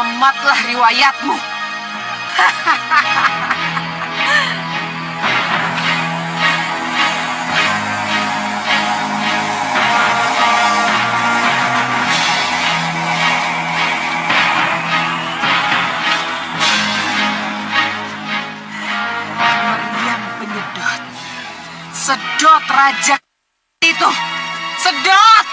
tamatlah riwayatmu. Meriam penyedot. Sedot raja itu. Sedot!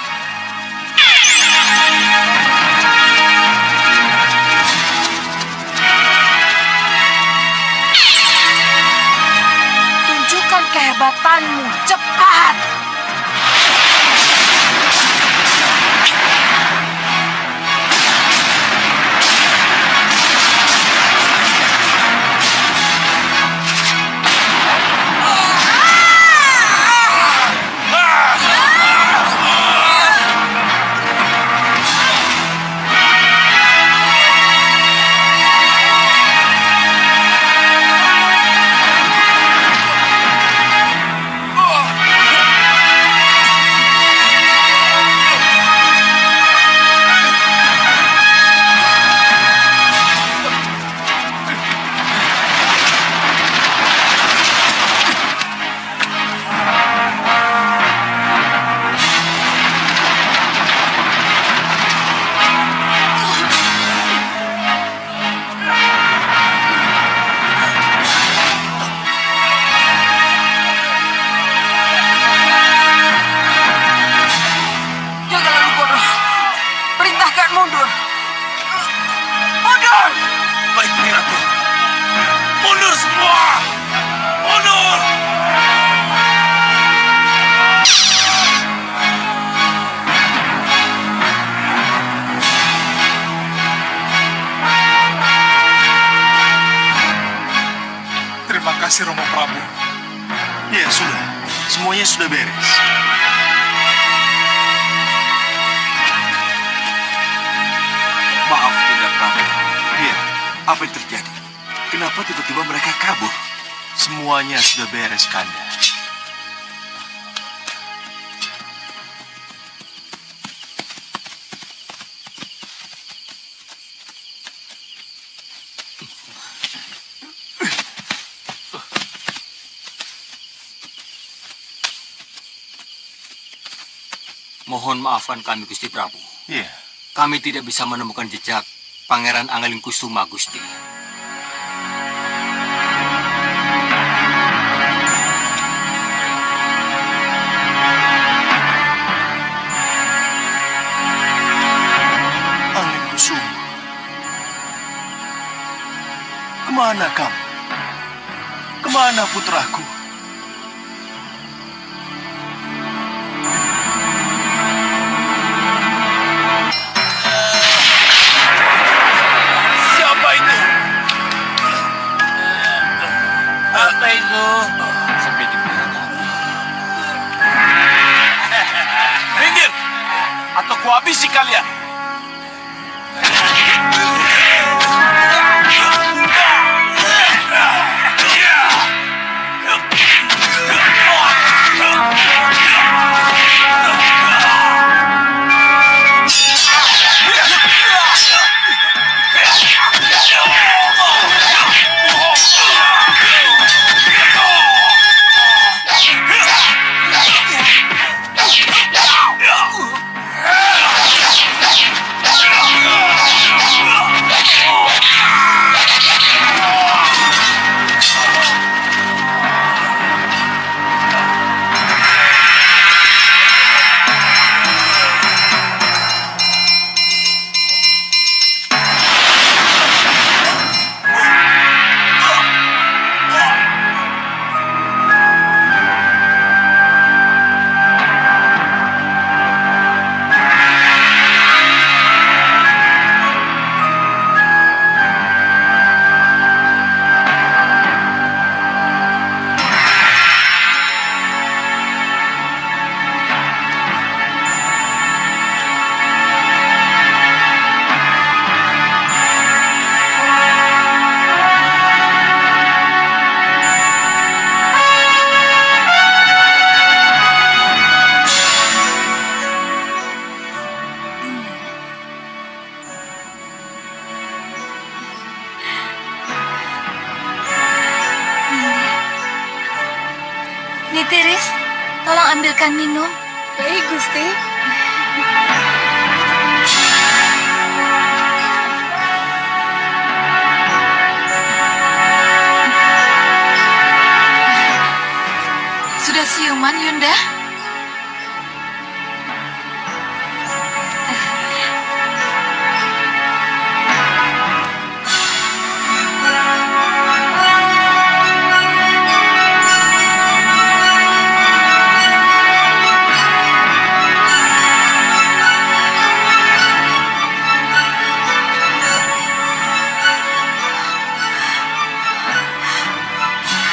Tunjukkan kehebatanmu, cepat! Mundur! Mundur! Baik, Ratu. Mundur semua! Mundur! Terima kasih, Romo Prabu. Ya, sudah. Semuanya sudah beres. Maaf, Bunda Prabu. Iya, apa yang terjadi? Kenapa tiba-tiba mereka kabur? Semuanya sudah beres, Kanda. Mohon maafkan kami, Gusti Prabu. Iya. Kami tidak bisa menemukan jejak Pangeran Angalingkusuma, Gusti. Angalingkusuma. Kemana kamu? Kemana putraku? Apa itu? Sampai di mana? Minggir! Atau kuhabisi kalian! Tiris, tolong ambilkan minum. Baik, Gusti. Sudah siuman, Yunda?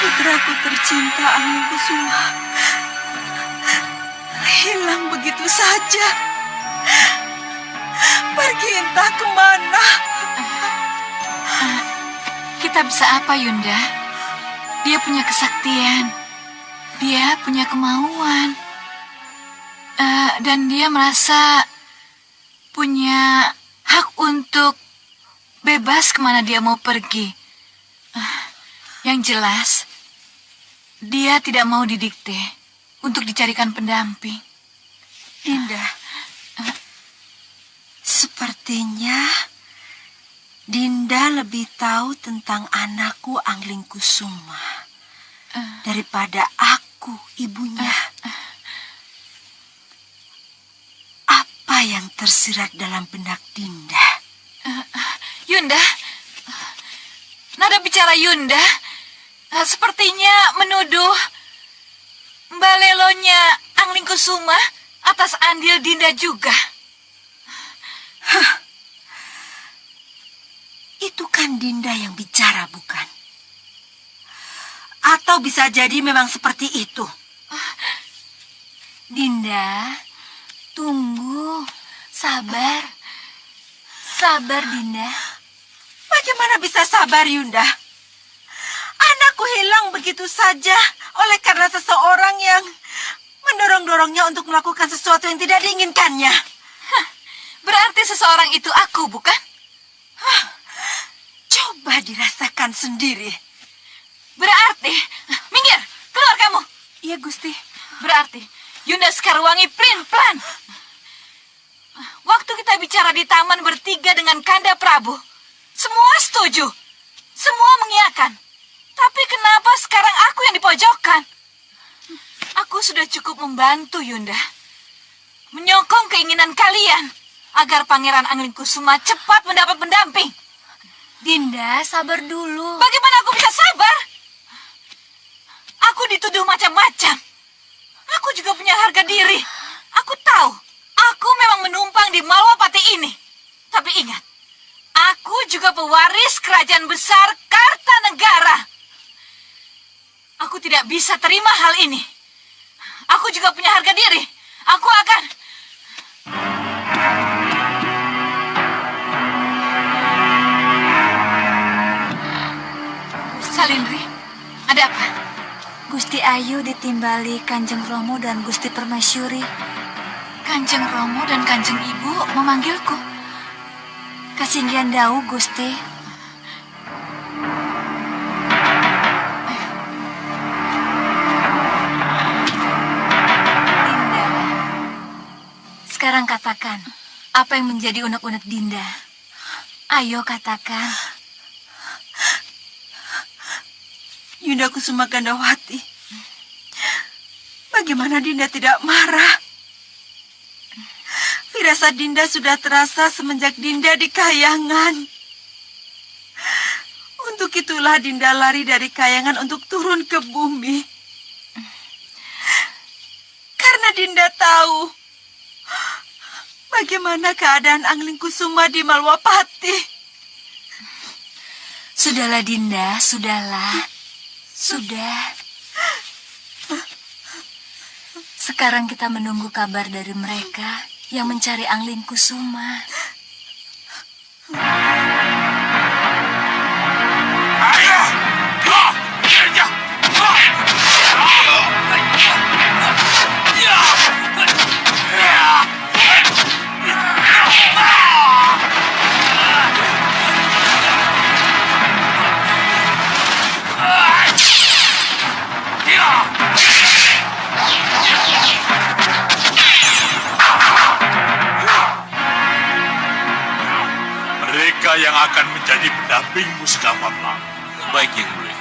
Putraku tercinta Anglingkusuma hilang begitu saja. Pergi entah kemana. Kita bisa apa, Yunda? Dia punya kesaktian. Dia punya kemauan. Dan dia merasa punya hak untuk bebas kemana dia mau pergi. Yang jelas, dia tidak mau didikte untuk dicarikan pendamping. Dinda, sepertinya Dinda lebih tahu tentang anakku Anglingkusuma daripada aku, ibunya. Apa yang tersirat dalam benak Dinda? Yunda, nada bicara Yunda sepertinya menuduh Mbak Lelonya Anglingkusuma atas andil Dinda juga. Itu kan Dinda yang bicara, bukan? Atau bisa jadi memang seperti itu. Dinda, tunggu. Sabar. Sabar, Dinda. Bagaimana bisa sabar, Yunda? Anakku hilang begitu saja oleh karena seseorang yang mendorong-dorongnya untuk melakukan sesuatu yang tidak diinginkannya. Berarti seseorang itu aku, bukan? Coba dirasakan sendiri. Berarti, minggir, keluar kamu. Iya, Gusti. Berarti, Yunda Sekarwangi pelin-pelan. Waktu kita bicara di taman bertiga dengan Kanda Prabu, semua setuju. Semua mengiyakan. Tapi kenapa sekarang aku yang dipojokkan? Aku sudah cukup membantu, Yunda. Menyokong keinginan kalian agar Pangeran Anglingkusuma cepat mendapat pendamping. Dinda, sabar dulu. Bagaimana aku bisa sabar? Aku dituduh macam-macam. Aku juga punya harga diri. Aku tahu, aku memang menumpang di Malwapati ini. Tapi ingat, aku juga pewaris kerajaan besar Kartanegara. Aku tidak bisa terima hal ini. Aku juga punya harga diri. Aku akan... Salindri, ada apa? Gusti Ayu ditimbali Kanjeng Romo dan Gusti Permasyuri. Kanjeng Romo dan Kanjeng Ibu memanggilku. Kasinggihan dau, Gusti. Dinda, sekarang katakan, apa yang menjadi unek-unek Dinda? Ayo katakan. Yunda Kusuma Gandawati. Bagaimana Dinda tidak marah? Firasat Dinda sudah terasa semenjak Dinda di Kayangan. Untuk itulah Dinda lari dari Kayangan untuk turun ke bumi. Karena Dinda tahu bagaimana keadaan Anglingkusuma di Malwapati. Sudahlah Dinda, sudahlah. Sudah. Sekarang kita menunggu kabar dari mereka yang mencari Anglingkusuma. mendampingmu sedapat lama. Baik, Yang Mulia.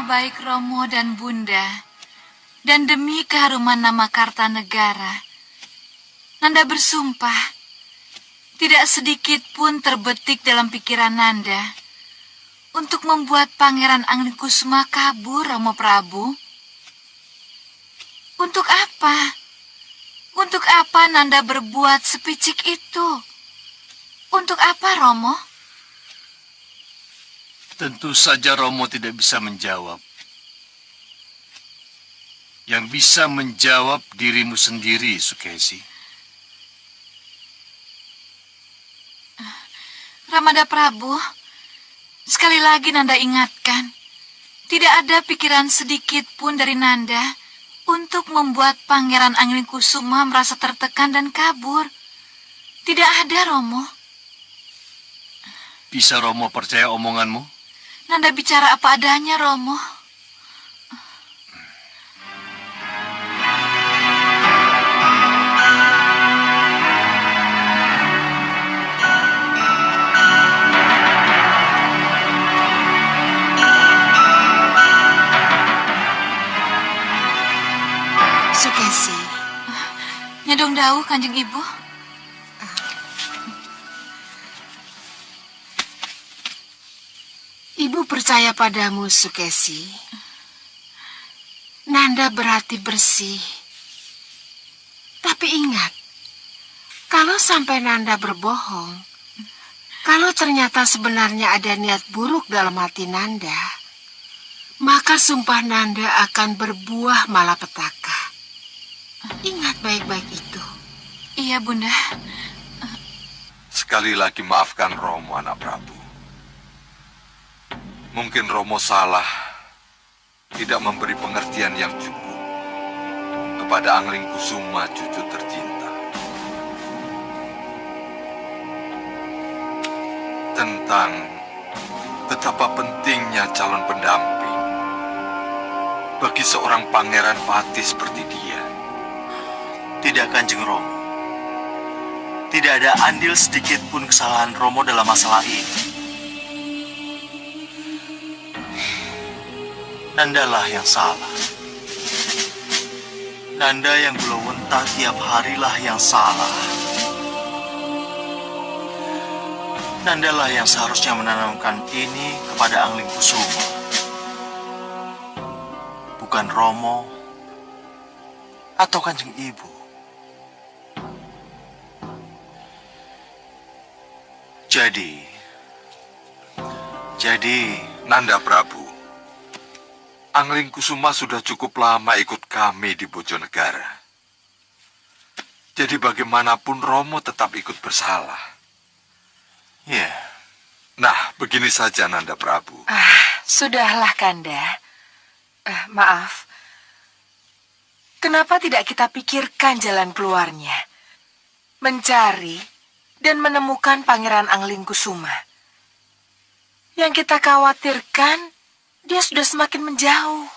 Baik Romo dan Bunda, dan demi keharuman nama Kartanegara, Nanda bersumpah tidak sedikit pun terbetik dalam pikiran Nanda untuk membuat Pangeran Anglingkusuma kabur, Romo Prabu. Untuk apa? Untuk apa Nanda berbuat sepicik itu? Untuk apa, Romo? Tentu saja Romo tidak bisa menjawab. Yang bisa menjawab dirimu sendiri, Sukesi. Ramada Prabu, sekali lagi Nanda ingatkan, tidak ada pikiran sedikit pun dari Nanda untuk membuat Pangeran Anglingkusuma merasa tertekan dan kabur. Tidak ada, Romo. Bisa Romo percaya omonganmu? Nanda bicara apa adanya, Romo. Sukesi. Nyadong Dawu, Kanjeng Ibu. Ibu percaya padamu, Sukesi. Nanda berhati bersih. Tapi ingat, kalau sampai Nanda berbohong, kalau ternyata sebenarnya ada niat buruk dalam hati Nanda, maka sumpah Nanda akan berbuah malapetaka. Ingat baik-baik itu. Iya, Bunda. Sekali lagi maafkan Romo, anak Prabu. Mungkin Romo salah, tidak memberi pengertian yang cukup kepada Anglingkusuma, cucu tercinta. Tentang betapa pentingnya calon pendamping bagi seorang pangeran pati seperti dia. Tidak, Kanjeng Romo. Tidak ada andil sedikit pun kesalahan Romo dalam masalah ini. Nandalah yang salah. Nanda yang belawentah tiap harilah yang salah. Nandalah yang seharusnya menanamkan ini kepada Anglingkusuma. Bukan Romo atau Kanjeng Ibu. Jadi Nanda Prabu, Anglingkusuma sudah cukup lama ikut kami di Bojonegara. Jadi bagaimanapun Romo tetap ikut bersalah. ya, Nah, begini saja Nanda Prabu. Sudahlah, Kanda. Maaf. Kenapa tidak kita pikirkan jalan keluarnya? Mencari dan menemukan Pangeran Anglingkusuma. Yang kita khawatirkan, dia sudah semakin menjauh.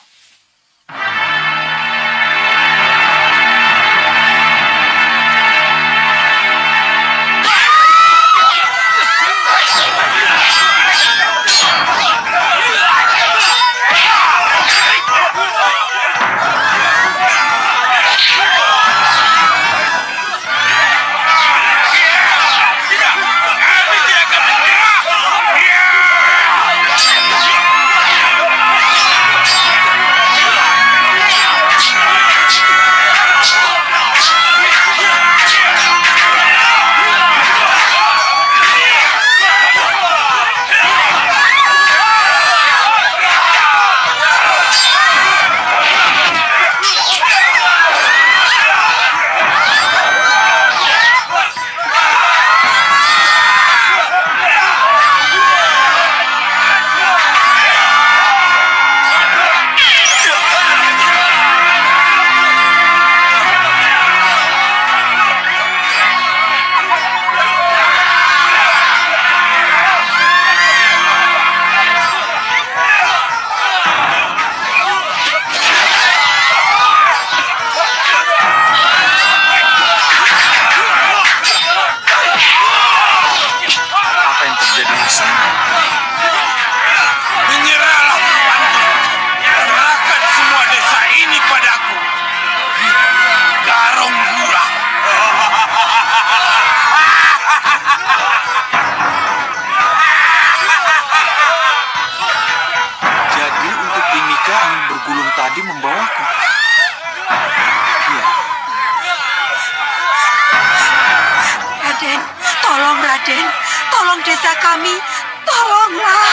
Tolong Raden, tolong desa kami, tolonglah.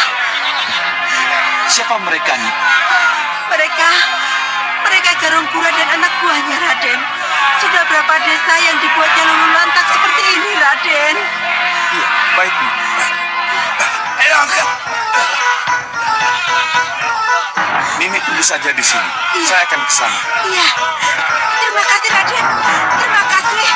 Siapa mereka, Nyi? Mereka Garungkura dan anak buahnya, Raden. Sudah berapa desa yang dibuatnya lulu lantak seperti ini, Raden? Iya, baik, Nyi. Ayo angkat. Nini tunggu saja di sini. Saya akan ke sana. Iya, terima kasih, Raden. Terima kasih.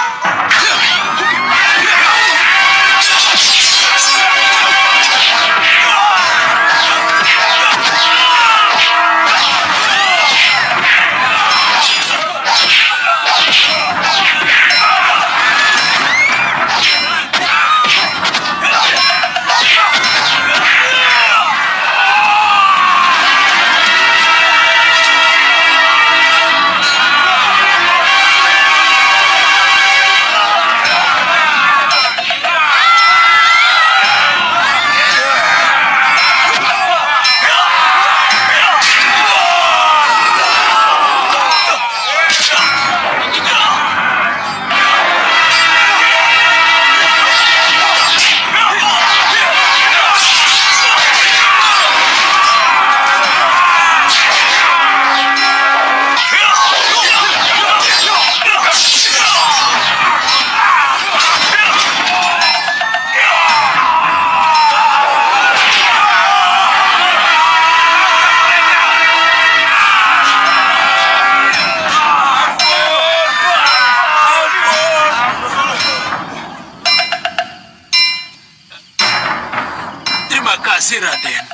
Terima kasih, Raden.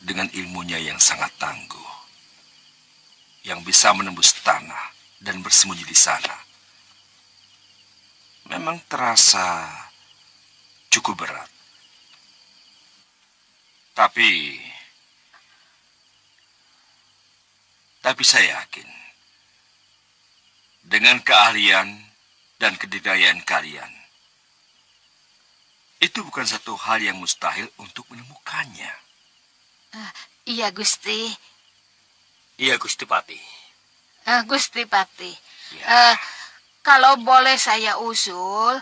Dengan ilmunya yang sangat tangguh, yang bisa menembus tanah dan bersembunyi di sana, memang terasa cukup berat. Tapi saya yakin dengan keahlian dan kedikdayaan kalian, itu bukan satu hal yang mustahil untuk menemukannya. Iya, Gusti. Iya, Gusti Pati. Gusti Pati. Ya. Kalau boleh saya usul,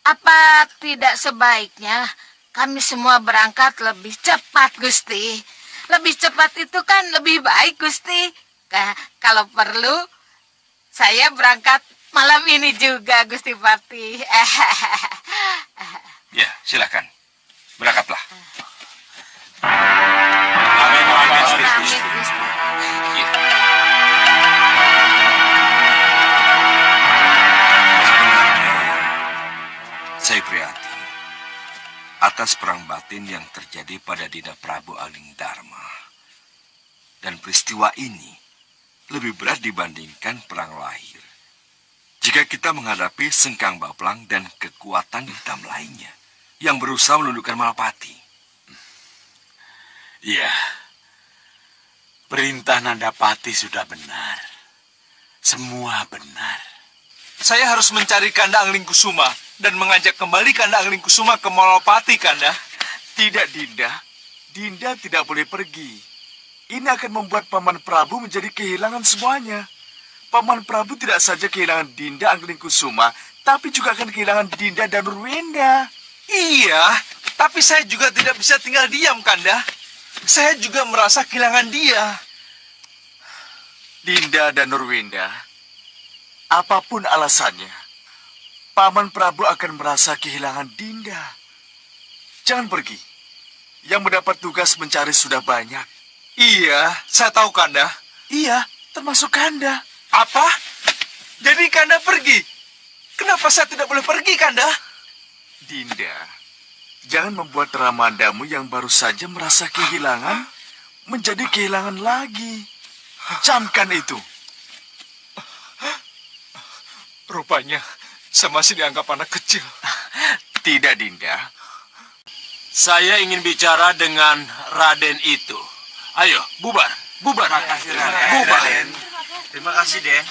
apa tidak sebaiknya kami semua berangkat lebih cepat, Gusti? Lebih cepat itu kan lebih baik, Gusti. Kalau perlu, saya berangkat malam ini juga, Gusti Pati. Ya, silakan. Berangkatlah. Amin, amin, Gusti. Amin, Gusti. Ya. Sebenarnya, saya prihatin atas perang batin yang terjadi pada Dinda Prabu Alingdharma. Dan peristiwa ini lebih berat dibandingkan perang lahir. Jika kita menghadapi Sengkang Baplang dan kekuatan hitam lainnya yang berusaha menundukkan Malapati. Iya, perintah Nandapati sudah benar. Semua benar. Saya harus mencari Kanda Anglingkusuma dan mengajak kembali Kanda Anglingkusuma ke Malapati, Kanda. Tidak, Dinda. Dinda tidak boleh pergi. Ini akan membuat Paman Prabu menjadi kehilangan semuanya. Paman Prabu tidak saja kehilangan Dinda Anglingkusuma, tapi juga akan kehilangan Dinda dan Nurwenda. Iya, tapi saya juga tidak bisa tinggal diam, Kanda. Saya juga merasa kehilangan dia. Dinda dan Nurwenda, apapun alasannya, Paman Prabu akan merasa kehilangan Dinda. Jangan pergi. Yang mendapat tugas mencari sudah banyak. Iya, saya tahu, Kanda. Iya, termasuk Kanda. Apa? Jadi Kanda pergi? Kenapa saya tidak boleh pergi, Kanda? Dinda, jangan membuat Ramandamu yang baru saja merasa kehilangan menjadi kehilangan lagi. Camkan itu. Rupanya saya masih dianggap anak kecil. Tidak, Dinda. Saya ingin bicara dengan Raden itu. Ayo, bubar. Bubar. Bubar. Terima kasih, Den.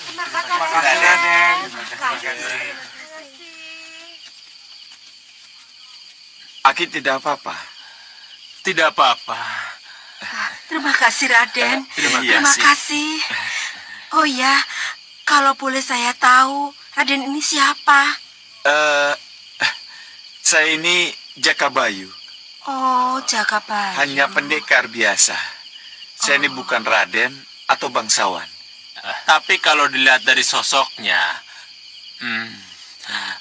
Terima kasih, Raden. Aki tidak apa-apa. Tidak apa-apa. Terima kasih, Raden. Terima Terima kasih. kasih. Oh ya, kalau boleh saya tahu, Raden ini siapa? Saya ini Jakabayu, Oh, Jakabayu. hanya pendekar biasa. Saya ini bukan Raden atau bangsawan. Tapi kalau dilihat dari sosoknya,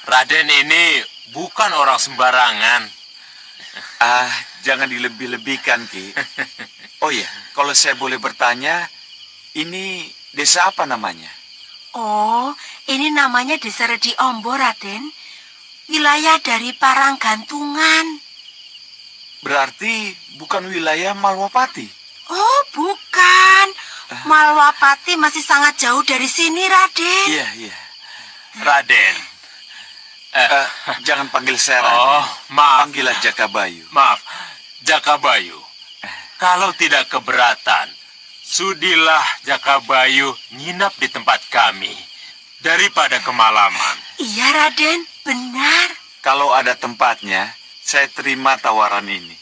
Raden ini bukan orang sembarangan. Ah, jangan dilebih-lebihkan, Ki. Oh ya, kalau saya boleh bertanya, ini desa apa namanya? Oh, ini namanya Desa Redi Ombo, Raden. Wilayah dari Paranggantungan. Berarti bukan wilayah Malwapati. Oh, bukan. Malwapati masih sangat jauh dari sini, Raden. Iya, iya. Raden. Jangan panggil saya Raden. Oh, maaf. Panggillah Jakabayu. Maaf, Jakabayu. Kalau tidak keberatan, sudilah Jakabayu nginap di tempat kami daripada kemalaman. Iya, Raden. Benar. Kalau ada tempatnya, saya terima tawaran ini.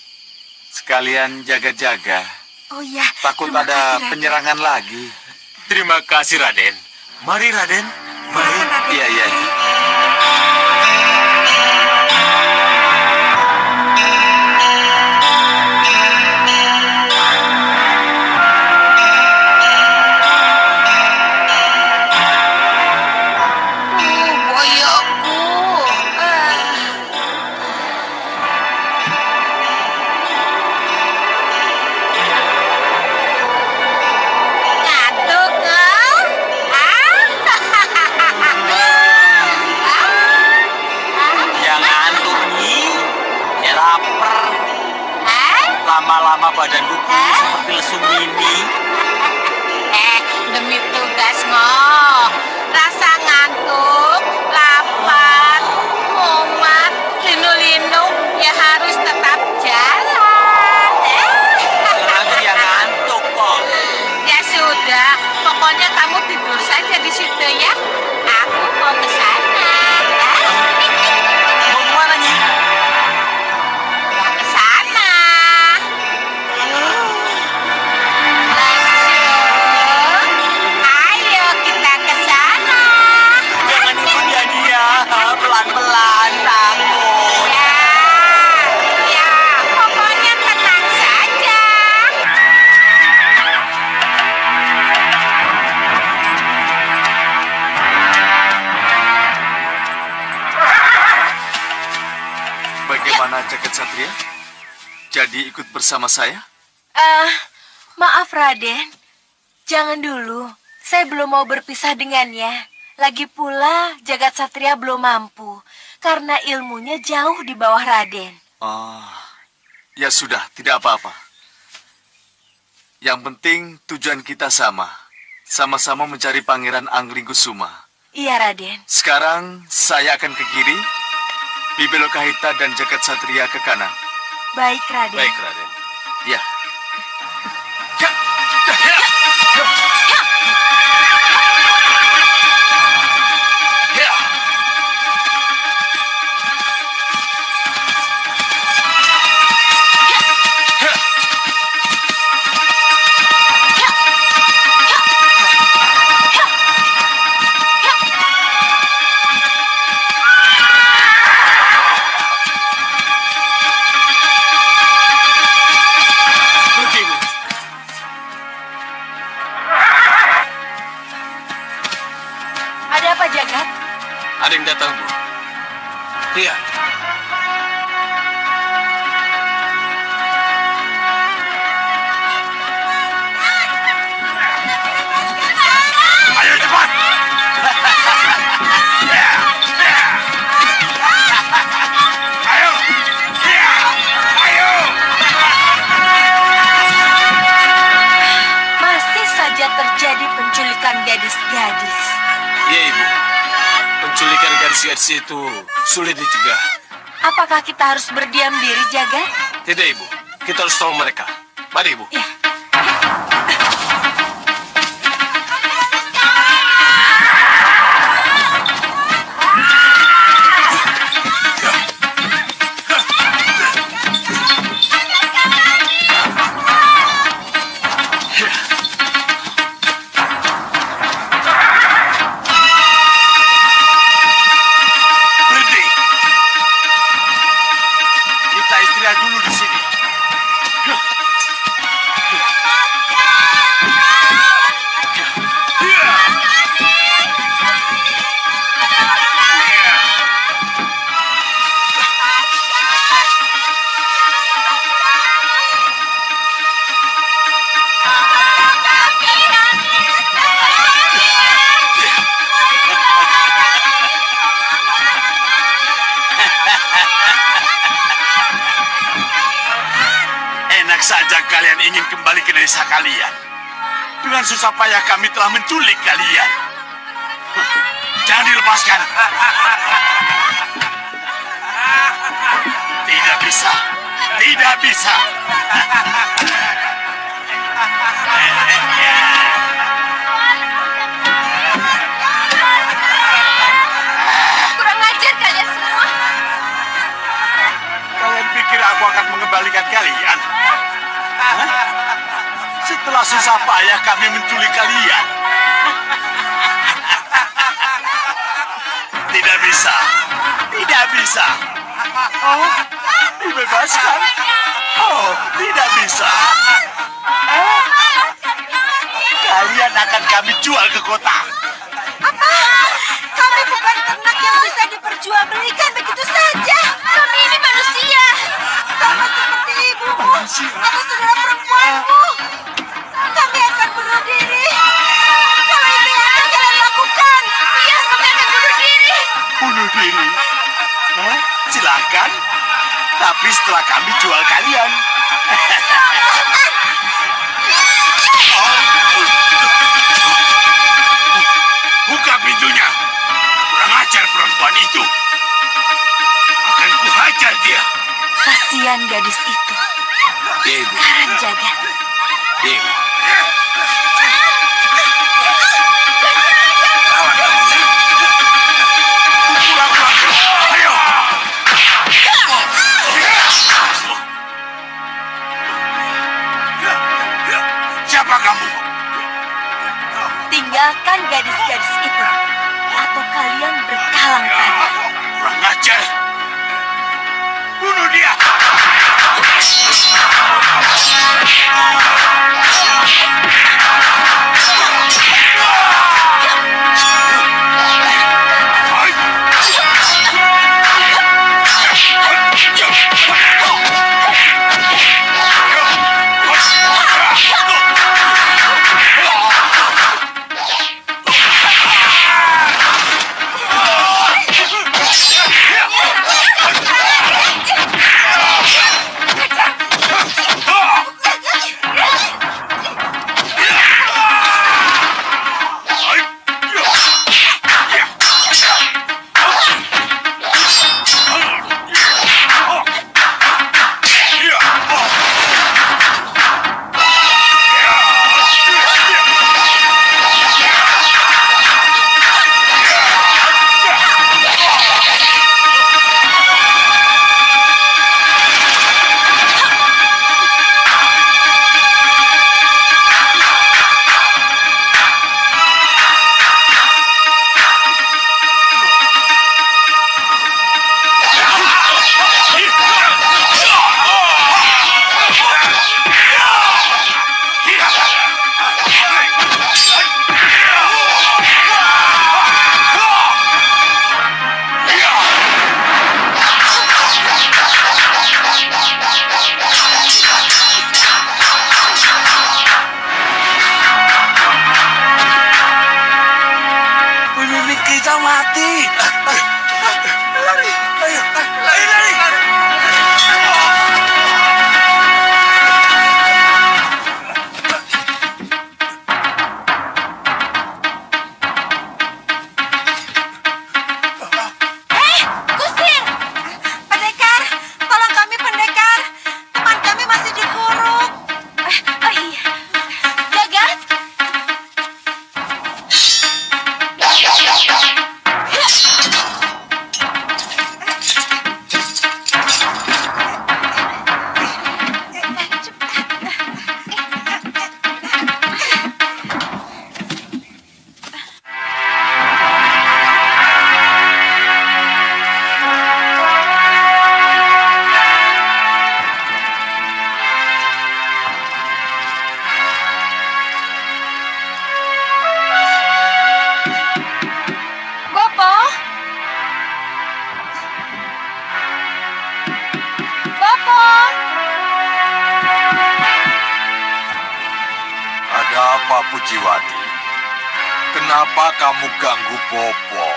Sekalian jaga-jaga. Oh ya, Takut terima ada kasih, Raden. penyerangan lagi. Terima kasih, Raden. Mari, Raden. Mari. Silakan, Raden. Iya, iya. Boyokku. Ngantuk kau? Yang ngantuk nih, ya lapar. Lama-lama badanku pulih seperti lesung ini. Demi tugas ngoh. Rasa ngantuk, lapar, mumet, linu-linu, ya harus tetap jalan. Ngantuk ya ngantuk kok. Ya sudah, pokoknya kamu tidur saja di situ ya. Aku mau ke sana. Mau kemana nih? Mau ke sana. Lesu. Ayo kita ke sana. Jangan ikut dia, pelan-pelan takut. Ya, ya, pokoknya tenang saja. Bagaimana Jagat Satria? Jadi ikut bersama saya? Maaf Raden, jangan dulu. Saya belum mau berpisah dengannya. Lagi pula Jagat Satria belum mampu karena ilmunya jauh di bawah Raden. Oh, ya sudah, tidak apa-apa. Yang penting tujuan kita sama. Sama-sama mencari Pangeran Anglingkusuma. Iya Raden. Sekarang saya akan ke kiri, Bibelo Kahita dan Jagat Satria ke kanan. Baik Raden. Baik, Raden. Ya. Pergi, Bu. Ada apa Jagat? Ada yang datang, Bu. Lihat. Ayo cepat. Ayo. Ayo. Masih saja terjadi penculikan gadis-gadis. Iya, Ibu. Penculikan gadis-gadis itu sulit dicegah. Apakah kita harus berdiam diri Jagat? Tidak, Ibu. Kita harus tolong mereka. Mari, Ibu. Ya. Berhenti. kalian ingin kembali ke desa kalian? Dengan susah payah kami telah menculik kalian. Jangan dilepaskan. Tidak bisa. Tidak bisa. Kurang ajar kalian semua. Kalian pikir aku akan mengembalikan kalian? Hah? Setelah susah payah kami menculik kalian. Tidak bisa. Tidak bisa. Oh, dibebaskan. Oh, tidak bisa. Kalian akan kami jual ke kota. Kami bukan ternak yang bisa diperjualbelikan begitu saja. Kami ini manusia. Sama seperti ibumu atau saudara perempuanmu. Kami akan bunuh diri. Kalau itu yang akan kalian lakukan. Iya, kami akan bunuh diri. Bunuh diri? Hah? Silakan. Tapi setelah kami jual kalian. Buka pintunya. Kurang ajar perempuan itu. Akan kuhajar dia. Kasihan gadis itu. Dewi. Sekarang jaga. Dewi. Ayo. Siapa kamu? Tinggalkan gadis-gadis itu. Atau kalian berkalang tangan. Kurang ajar. Bunuh dia. Apa Pujiwati? Kenapa kamu ganggu Bopo?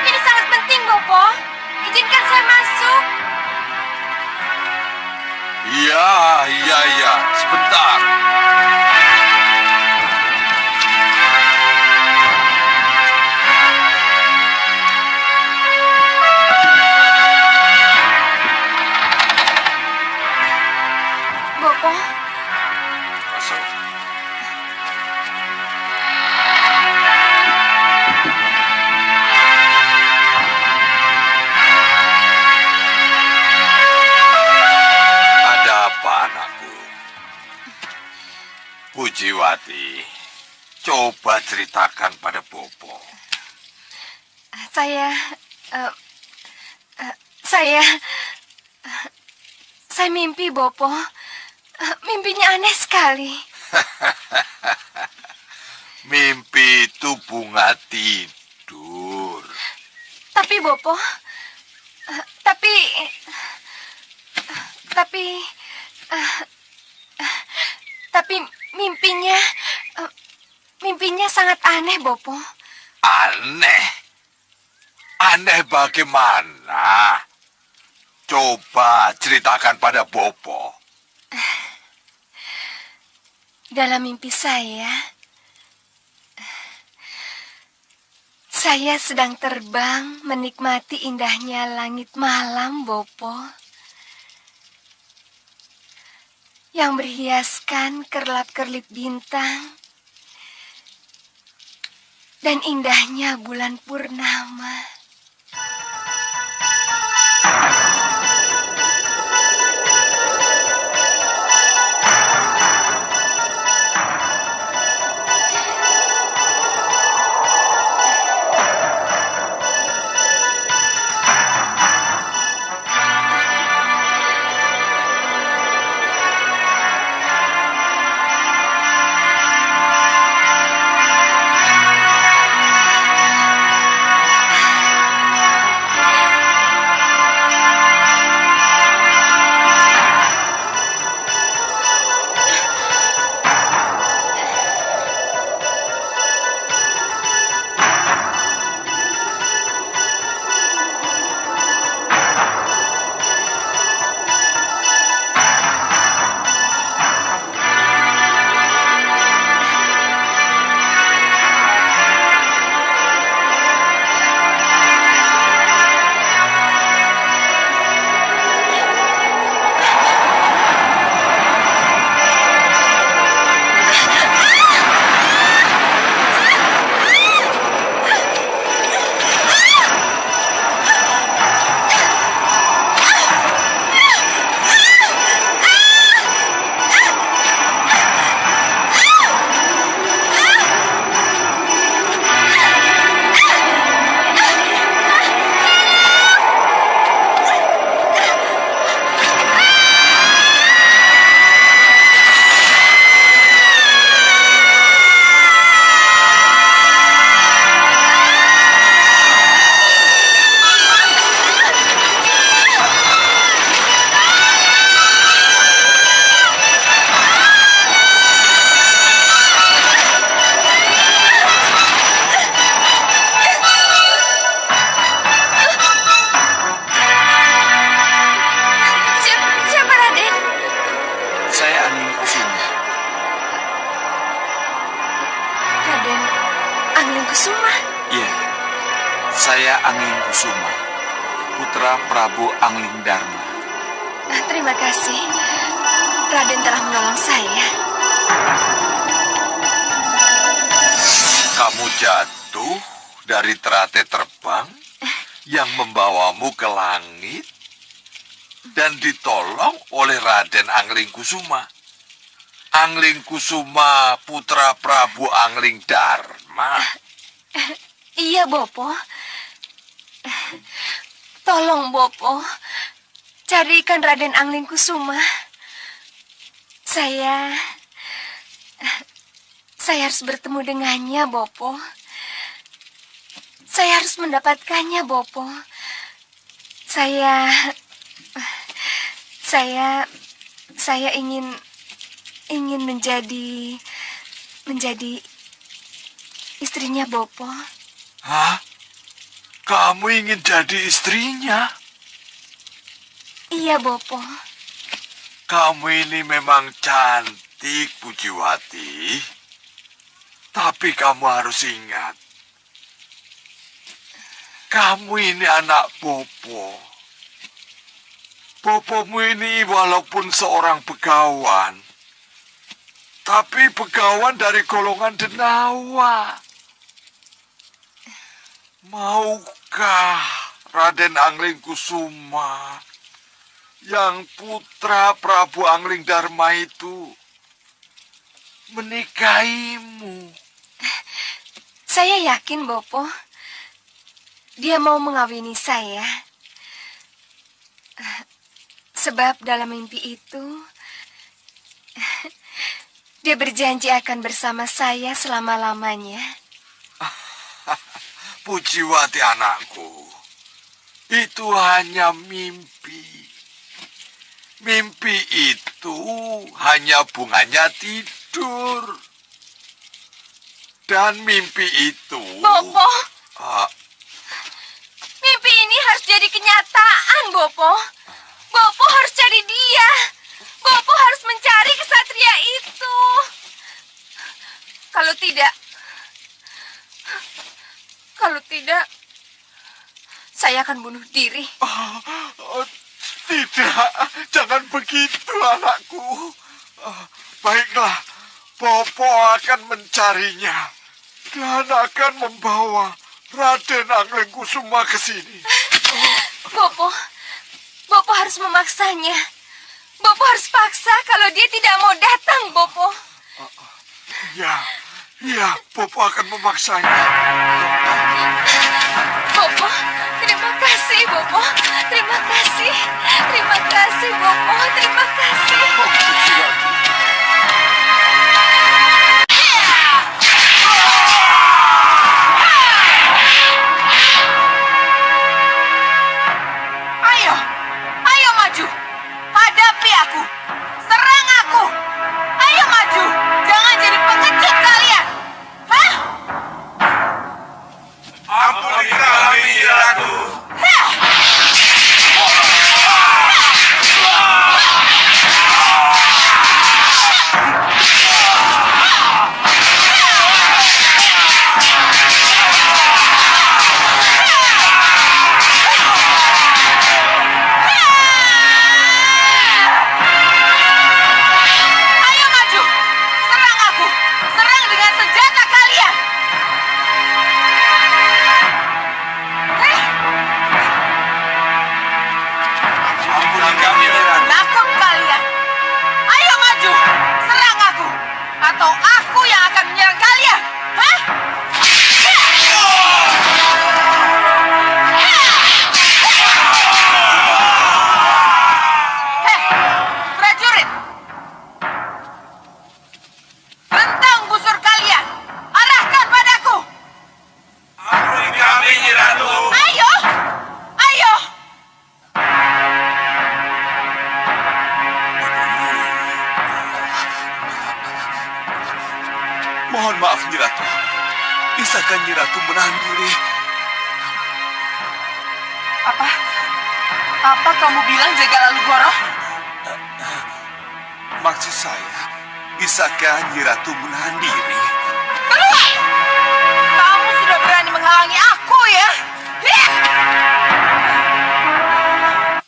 Ini sangat penting, Bopo. Izinkan saya masuk. Iya, sebentar. Bopo, Masuk. Ada apa, anakku? Pujiwati, coba ceritakan pada Bopo. saya, eh, saya, saya mimpi, Bopo. Mimpinya aneh sekali. Mimpi itu bunga tidur. Tapi, Bopo, tapi, tapi mimpinya, mimpinya sangat aneh, Bopo. Aneh? Aneh bagaimana? Coba ceritakan pada Bopo. Dalam mimpi saya sedang terbang menikmati indahnya langit malam, Bopo. Yang berhiaskan kerlap-kerlip bintang dan indahnya bulan purnama. Saya Angling Kusuma, putra Prabu Angling Dharma. Terima kasih. Raden telah menolong saya. Kamu jatuh dari teratai terbang yang membawamu ke langit dan ditolong oleh Raden Angling Kusuma. Angling Kusuma, putra Prabu Angling Dharma. Iya, Bopo. Tolong, Bopo. Carikan Raden Angling Kusuma. Saya harus bertemu dengannya, Bopo. Saya harus mendapatkannya, Bopo. Saya ingin menjadi istrinya, Bopo. Hah? Kamu ingin jadi istrinya? Iya, Bopo. Kamu ini memang cantik, Pujiwati. Tapi kamu harus ingat, kamu ini anak Bopo. Bopomu ini walaupun seorang begawan, tapi begawan dari golongan denawa. Maukah Raden Angling Kusuma yang putra Prabu Angling Dharma itu menikahimu? Saya yakin, Bopo. Dia mau mengawini saya. Sebab dalam mimpi itu, dia berjanji akan bersama saya selama-lamanya. Pujiwati anakku, itu hanya mimpi. Mimpi itu hanya bunganya tidur. Dan mimpi itu... Bopo, Ah, mimpi ini harus jadi kenyataan, Bopo. Bopo harus cari dia. Bopo harus mencari kesatria itu. Kalau tidak, saya akan bunuh diri. tidak, jangan begitu anakku. Baiklah, Bopo akan mencarinya dan akan membawa Raden Angling Kusuma ke sini. Bopo harus memaksanya. Bopo harus paksa kalau dia tidak mau datang, Bopo. Ya, Bopo akan memaksanya. Bopo, terima kasih, Bopo. Terima kasih. Terima kasih, Bopo. Terima kasih. Ayo maju. Hadapi aku. Serang aku. Ayo maju. Jangan jadi pengecut kalian. Hah? Ampuni kami, Ratu. Ayo maju. Serang aku. Serang dengan senjata kalian. Ampuni kami, Ratu. Nangkep kalian. Ayo maju. Serang aku. Atau aku yang akan menyerang kalian. Hah? Heh, prajurit. Bentang busur kalian. Arahkan padaku. Ampuni kami, Ratu. Ayo. Ayo. Mohon maaf, Nyi Ratu. Bisakah Nyi Ratu menahan diri? Apa kamu bilang Jaga Lalu Goro? Maksud saya, bisakah Nyi Ratu menahan diri? Keluar! Kamu sudah berani menghalangi aku ya? Hih!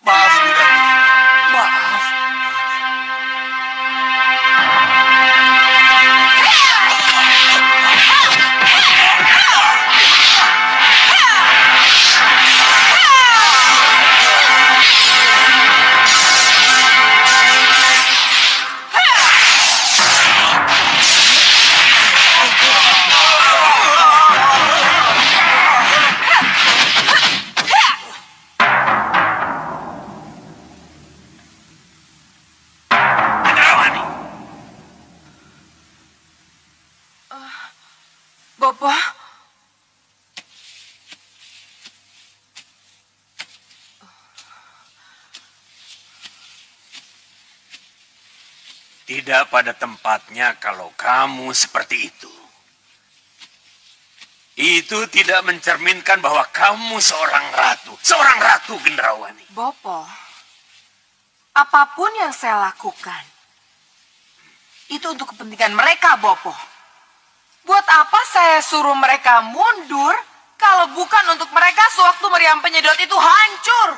Maaf, Nyi Ratu. Maaf. Bopo, Tidak pada tempatnya kalau kamu seperti itu. Itu tidak mencerminkan bahwa kamu seorang ratu Gendrawani. Bopo, Apapun yang saya lakukan, itu untuk kepentingan mereka, Bopo. Buat apa saya suruh mereka mundur kalau bukan untuk mereka sewaktu meriam penyedot itu hancur?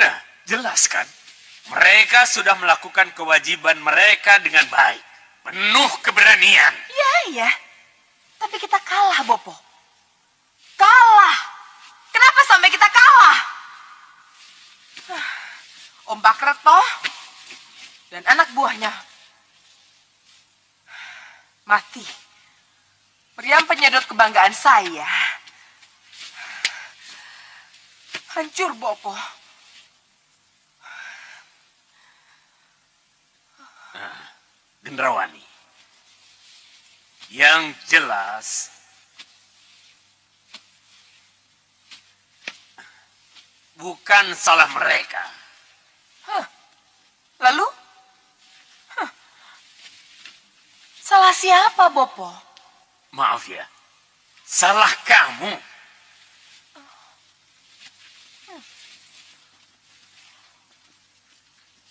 Nah, jelas kan? Mereka sudah melakukan kewajiban mereka dengan baik. Penuh keberanian. Iya. Tapi kita kalah, Bopo. Kalah. Kenapa sampai kita kalah? Om Bakreto dan anak buahnya mati. Meriam penyedot kebanggaan saya hancur, Bopo. Gendrawani, yang jelas bukan salah mereka. Lalu? Salah siapa, Bopo? Maaf ya, salah kamu.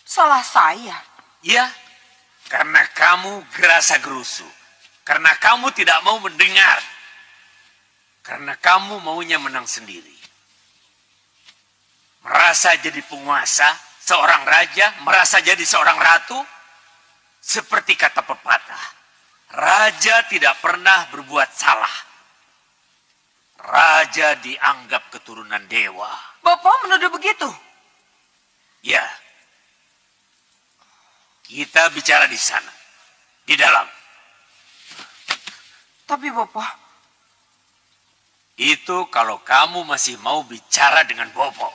Salah saya. Ya, karena kamu gerasa gerusu. Karena kamu tidak mau mendengar. Karena kamu maunya menang sendiri. Merasa jadi penguasa, seorang raja, merasa jadi seorang ratu. Seperti kata pepatah, raja tidak pernah berbuat salah. Raja dianggap keturunan dewa. Bopo menuduh begitu? Ya. Kita bicara di sana, di dalam. Tapi Bopo, itu kalau kamu masih mau bicara dengan Bopo.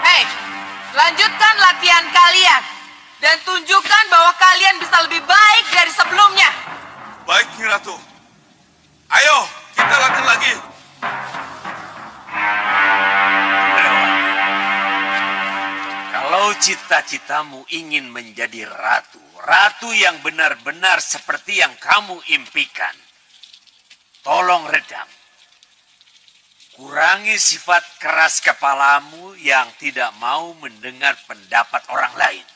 Hei, lanjutkan latihan kalian dan tunjukkan bahwa kalian bisa lebih baik dari sebelumnya. Baik, Nyi Ratu. Ayo, kita latihan lagi. Kalau cita-citamu ingin menjadi ratu, ratu yang benar-benar seperti yang kamu impikan, tolong redam. Kurangi sifat keras kepalamu yang tidak mau mendengar pendapat orang lain.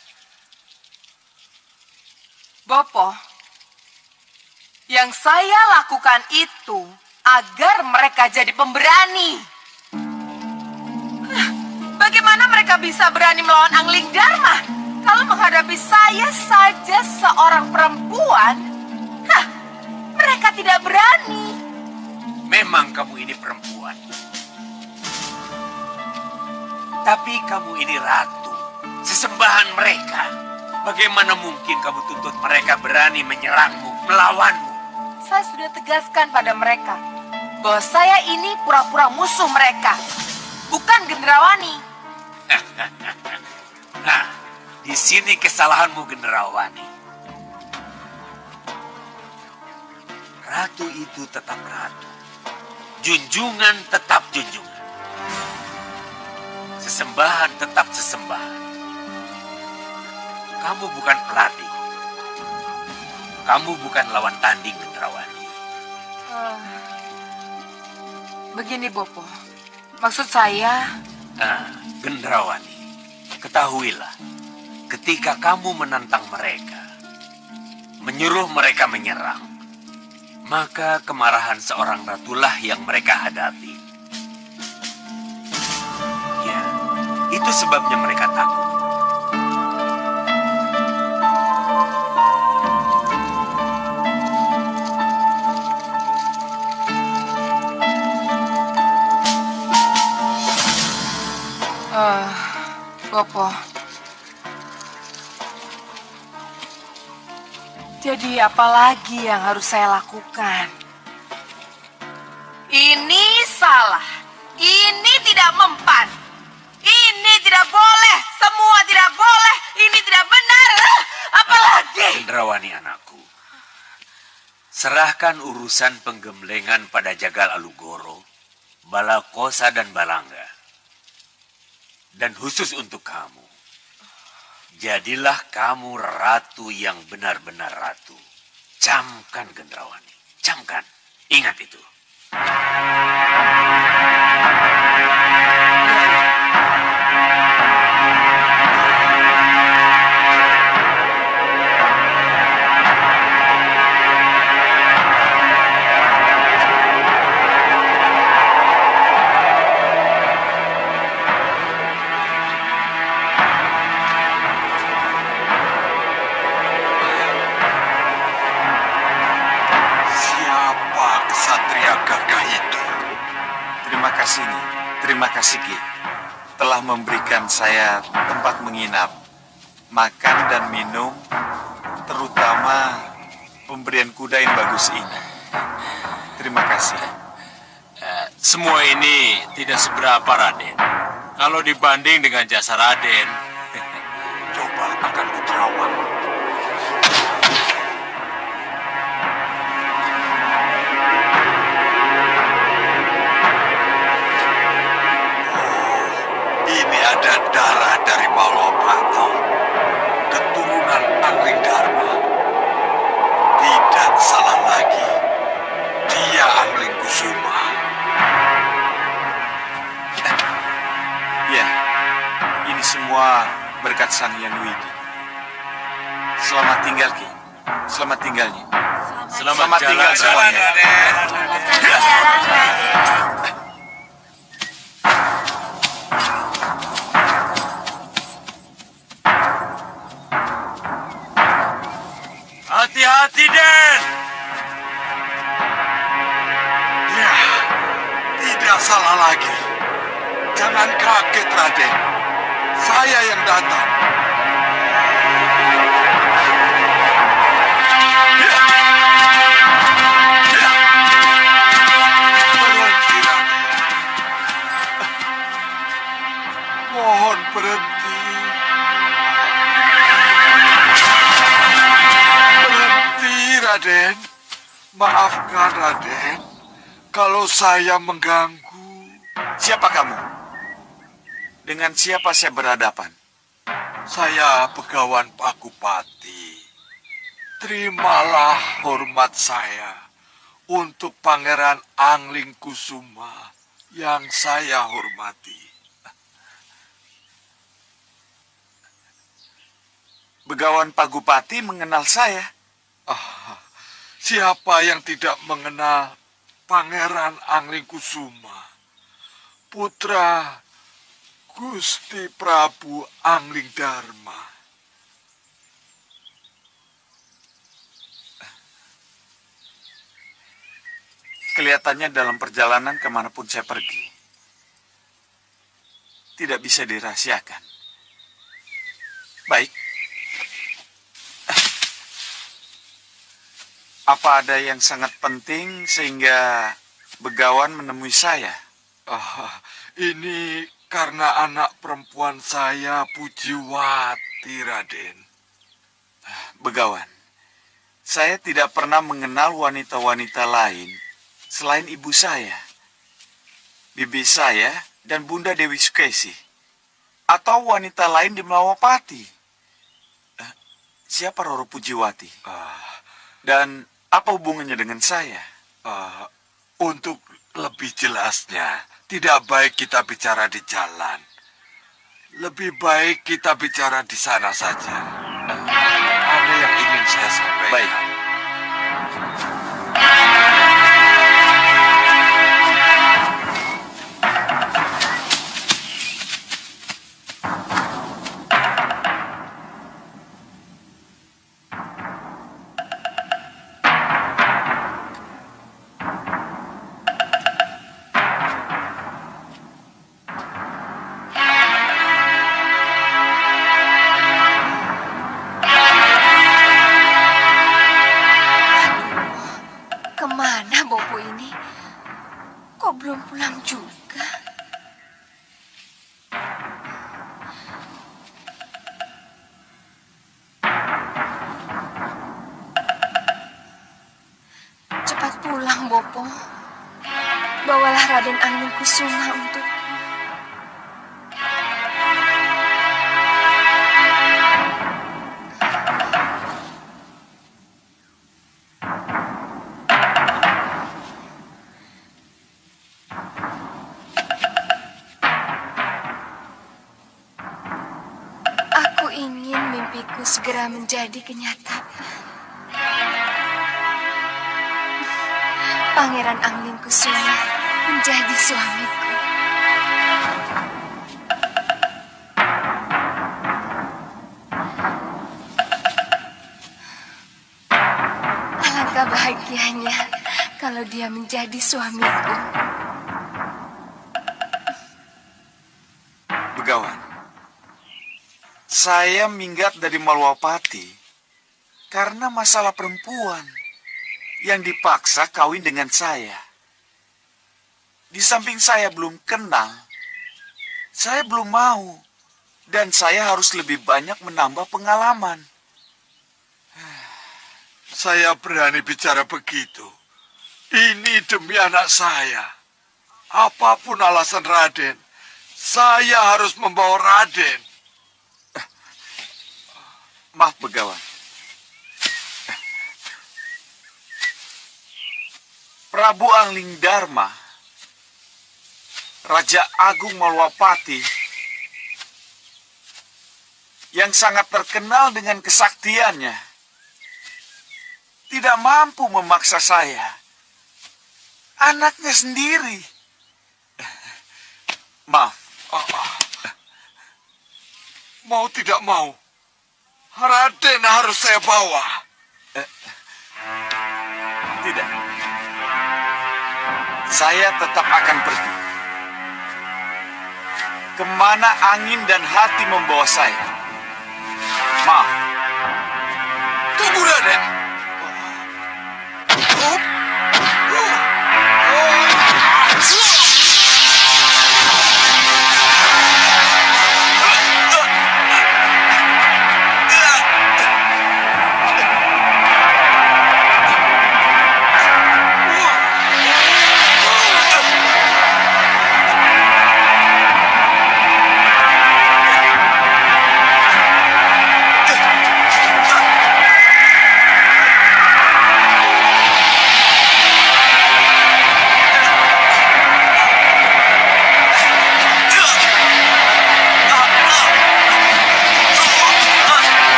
Bopo, yang saya lakukan itu agar mereka jadi pemberani. Bagaimana mereka bisa berani melawan Angling Dharma kalau menghadapi saya saja seorang perempuan? Mereka tidak berani. Memang kamu ini perempuan. Tapi kamu ini ratu, sesembahan mereka. Bagaimana mungkin kamu tuntut mereka berani menyerangmu, melawanmu? Saya sudah tegaskan pada mereka bahwa saya ini pura-pura musuh mereka, bukan Gendrawani. Nah, di sini kesalahanmu, Gendrawani. Ratu itu tetap ratu. Junjungan tetap junjungan. Sesembahan tetap sesembahan. Kamu bukan pelatih. Kamu bukan lawan tanding, Gendrawani. Begini, Bopo. Maksud saya... Nah, Gendrawani, ketahuilah, ketika kamu menantang mereka, menyuruh mereka menyerang, maka kemarahan seorang ratulah yang mereka hadapi. Ya, itu sebabnya mereka takut. Bopo. Jadi apa lagi yang harus saya lakukan? Ini salah. Ini tidak mempan. Ini tidak boleh. Semua tidak boleh. Ini tidak benar. Apalagi? Gendrawani anakku, serahkan urusan penggemblengan pada Jagal Alugoro, Balakosa dan Balangga. Dan khusus untuk kamu, jadilah kamu ratu yang benar-benar ratu. Camkan, Gendrawani. Camkan. Ingat itu. Siapa kesatria gagah itu? Terima kasih, Nyi. Terima kasih, Ki. Telah memberikan saya tempat menginap, makan dan minum, terutama pemberian kuda yang bagus ini. Terima kasih. Semua ini tidak seberapa, Raden. Kalau dibanding dengan jasa Raden, Coba akan kuterawang. Ini ada darah dari Malopati, keturunan Angling Dharma. Tidak salah lagi, dia Angling Kusuma. Ya, ini semua berkat Sang Hyang Widi. Selamat tinggal, Ki. Selamat tinggal, Nyi. Selamat tinggal semuanya. hati-hati, Den. Ya, tidak salah lagi. Jangan kaget, Raden. Saya yang datang. Berhenti, Raden. Mohon berhenti. Berhenti, Raden. Maafkan, Raden, kalau saya mengganggu. Siapa kamu? Dengan siapa saya berhadapan? Saya Begawan Pakupati. Terimalah hormat saya untuk Pangeran Angling Kusuma yang saya hormati. Begawan Pagupati mengenal saya. Siapa yang tidak mengenal Pangeran Angling Kusuma, putra Gusti Prabu Angling Dharma? Kelihatannya dalam perjalanan kemanapun saya pergi, tidak bisa dirahasiakan. Baik. Apa ada yang sangat penting sehingga Begawan menemui saya? Ini karena anak perempuan saya, Pujiwati, Raden. Begawan, saya tidak pernah mengenal wanita-wanita lain selain ibu saya, bibi saya, dan Bunda Dewi Sukesi, atau wanita lain di Malawapati. Siapa Roro Pujiwati? Dan apa hubungannya dengan saya? Untuk lebih jelasnya, tidak baik kita bicara di jalan. Lebih baik kita bicara di sana saja. Ada yang ingin saya sampaikan. Baik. Kemana Bopo ini? Kok belum pulang juga? Cepat pulang, Bopo. Bawalah Raden Angling Kusuma untukku. ingin mimpiku segera menjadi kenyataan. Pangeran Anglingkusuma menjadi suamiku. Alangkah bahagianya kalau dia menjadi suamiku. Begawan, saya minggat dari Malwapati karena masalah perempuan yang dipaksa kawin dengan saya. Di samping saya belum kenal, saya belum mau, dan saya harus lebih banyak menambah pengalaman. Saya berani bicara begitu. Ini demi anak saya. Apapun alasan Raden, saya harus membawa Raden. Maaf, Begawan. Prabu Anglingdarma, Raja Agung Malwapati, yang sangat terkenal dengan kesaktiannya, tidak mampu memaksa saya, anaknya sendiri. Maaf. Mau tidak mau, Raden harus saya bawa. Tidak. Saya tetap akan pergi. Kemana angin dan hati membawa saya. Maaf. Tunggu, Raden.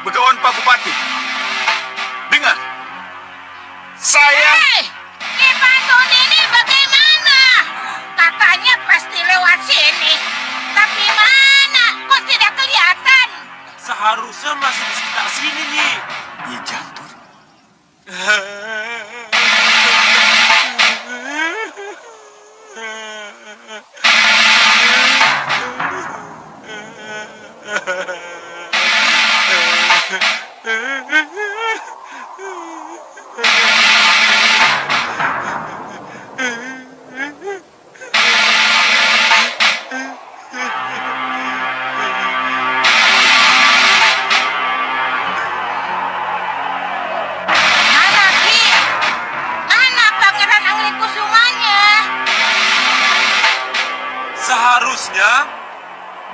Begawan Pak Bupati, dengar. Saya... Ki Pantun ini bagaimana? Katanya pasti lewat sini. Tapi mana? Kok tidak kelihatan? Seharusnya masih di sekitar sini nih. Iya, Jantur. Mana Ki? Mana Pangeran Anglingkusumanya? Seharusnya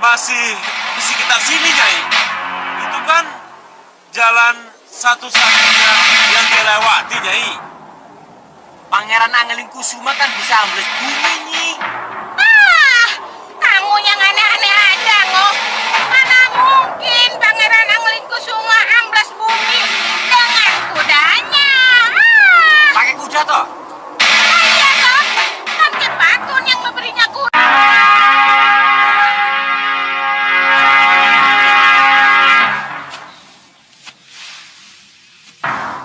masih di sekitar sini, Nyai. Itu kan jalan satu-satunya yang dilewati, Nyai. Pangeran Anglingkusuma kan bisa ambles bumi, Nyi. Ah, kamu yang aneh-aneh aja, Ngok. Mana mungkin Pangeran Anglingkusuma amblas bumi dengan kudanya? Pakai kuda toh? Iya toh, kan Ki Pantun yang memberinya kuda.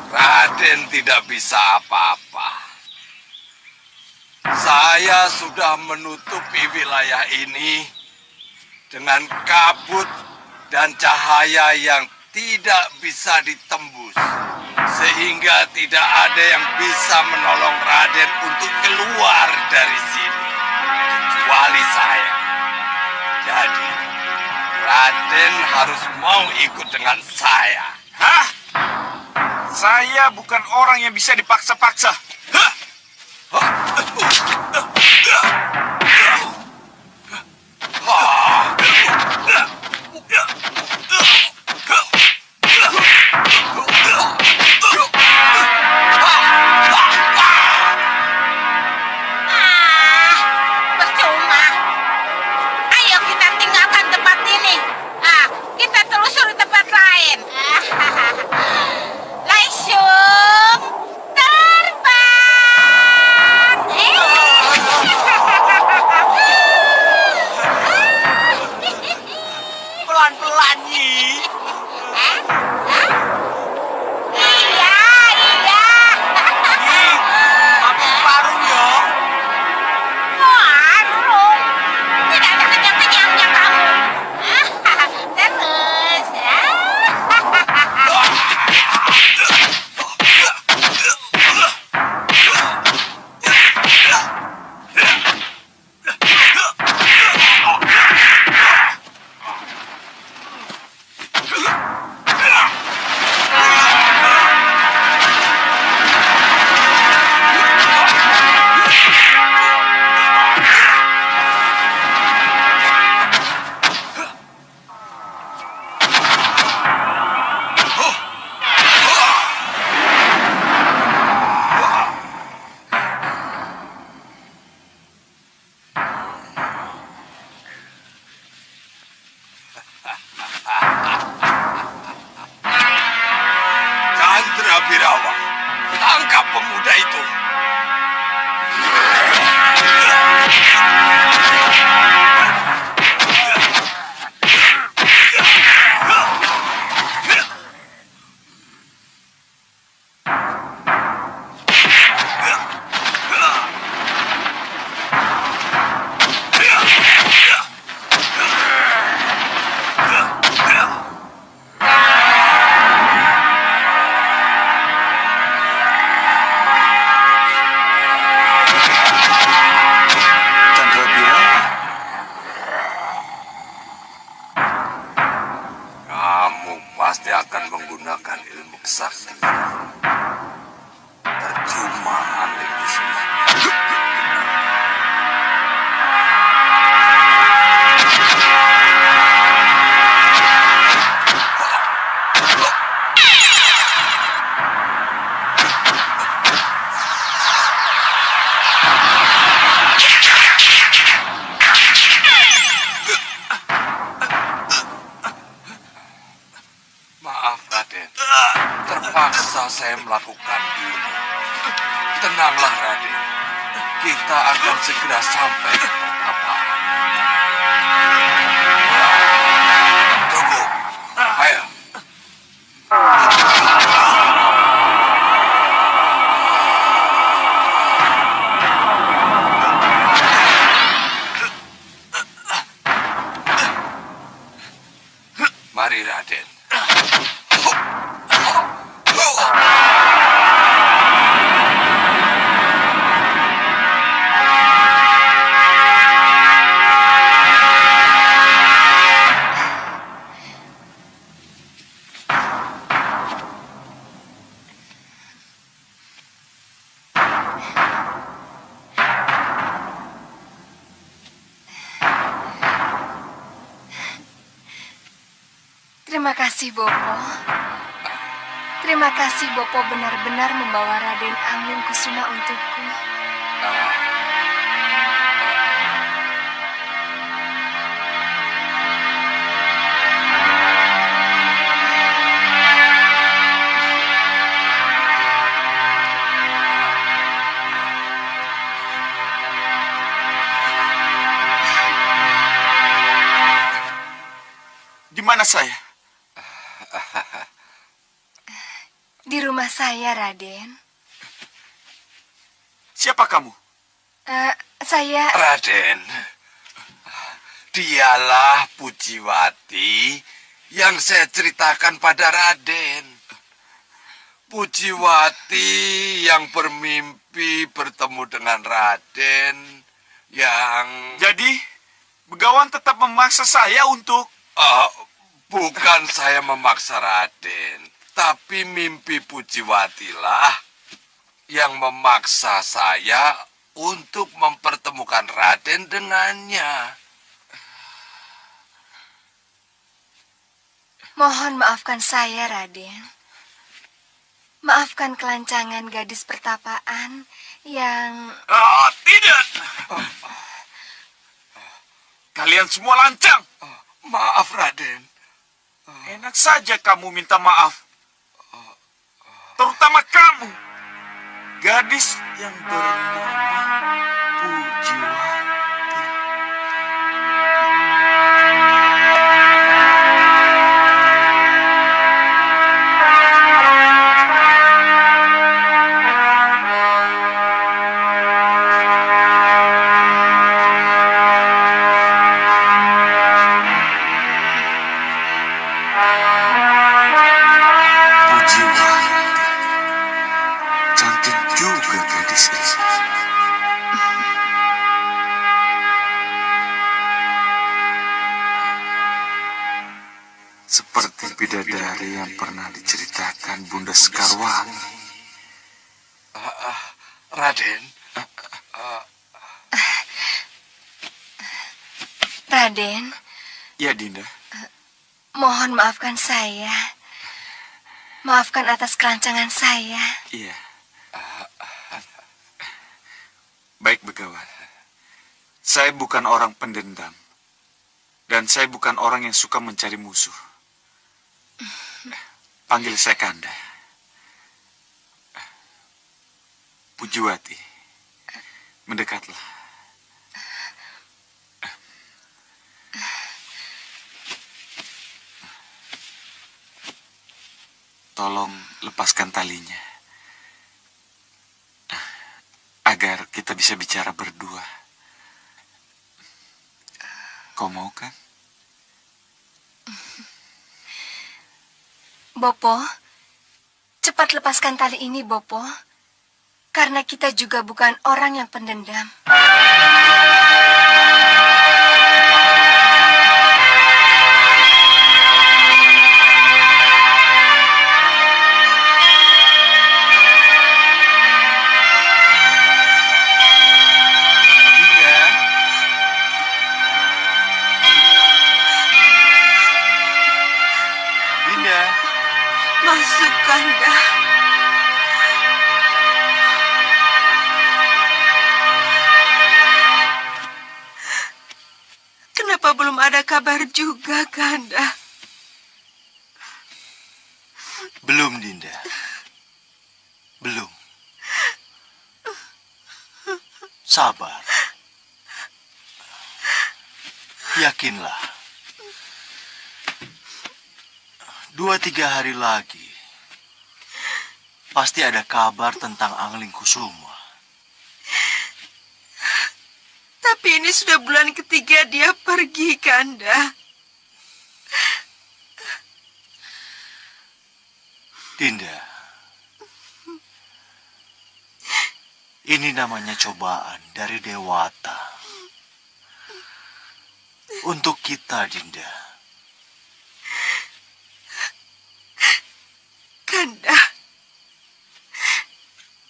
Raden tidak bisa apa-apa. Saya sudah menutupi wilayah ini dengan kabut dan cahaya yang tidak bisa ditembus. Sehingga tidak ada yang bisa menolong Raden untuk keluar dari sini. Kecuali saya. Jadi, Raden harus mau ikut dengan saya. Hah? Saya bukan orang yang bisa dipaksa-paksa. Hah? Percuma. Ayo kita tinggalkan tempat ini. Kita telusuri tempat lain. Langsung terbang. Pelan-pelan, Nyi. Iya, iya. Nyi, mampir parung ya. Warung. Tidak ada kenyang-kenyangnya kamu. Terus. Chandra Birawa, tangkap pemuda itu. Chandra Birawa. Kamu pasti akan menggunakan ilmu kesaktian. Percuma Angling Kusuma. Maaf, Raden. Terpaksa saya melakukan ini. Tenanglah, Raden. Kita akan segera sampai ke pertapaan. Tunggu. Ayo. Mari, Raden. Terima kasih, Bopo. Terima kasih, Bopo benar-benar membawa Raden Angling Kusuma untukku. Di mana saya? Di rumah saya, Raden. Siapa kamu? Saya... Raden, dialah Pujiwati yang saya ceritakan pada Raden. Pujiwati yang bermimpi bertemu dengan Raden yang... Jadi, Begawan tetap memaksa saya untuk... Bukan saya memaksa Raden, tapi mimpi Pujiwatilah yang memaksa saya untuk mempertemukan Raden dengannya. Mohon maafkan saya, Raden. Maafkan kelancangan gadis pertapaan yang... Tidak! Kalian semua lancang! Maaf, Raden. Enak saja kamu minta maaf. Terutama kamu. Gadis yang bernama Pujiwati. Cantik juga gadis ini. Seperti bidadari yang pernah diceritakan Bunda Sekarwangi. Raden, Raden, Ya, Dinda. mohon maafkan saya. Maafkan atas kelancangan saya. Iya. Baik, Begawan. Saya bukan orang pendendam. Dan saya bukan orang yang suka mencari musuh. Panggil saya Kanda. Pujiwati, mendekatlah. Tolong lepaskan talinya. Agar kita bisa bicara berdua. Kau mau kan? Bopo, cepat lepaskan tali ini, Bopo. Karena kita juga bukan orang yang pendendam. Dinda. Masuk, Kanda. Kenapa belum ada kabar juga, Kanda? Belum, Dinda. Belum. Sabar. Yakinlah. 2-3 hari lagi, pasti ada kabar tentang Angling Kusuma. Tapi ini sudah bulan ketiga dia pergi, Kanda. Dinda, ini namanya cobaan dari Dewata. Untuk kita, Dinda. Kanda,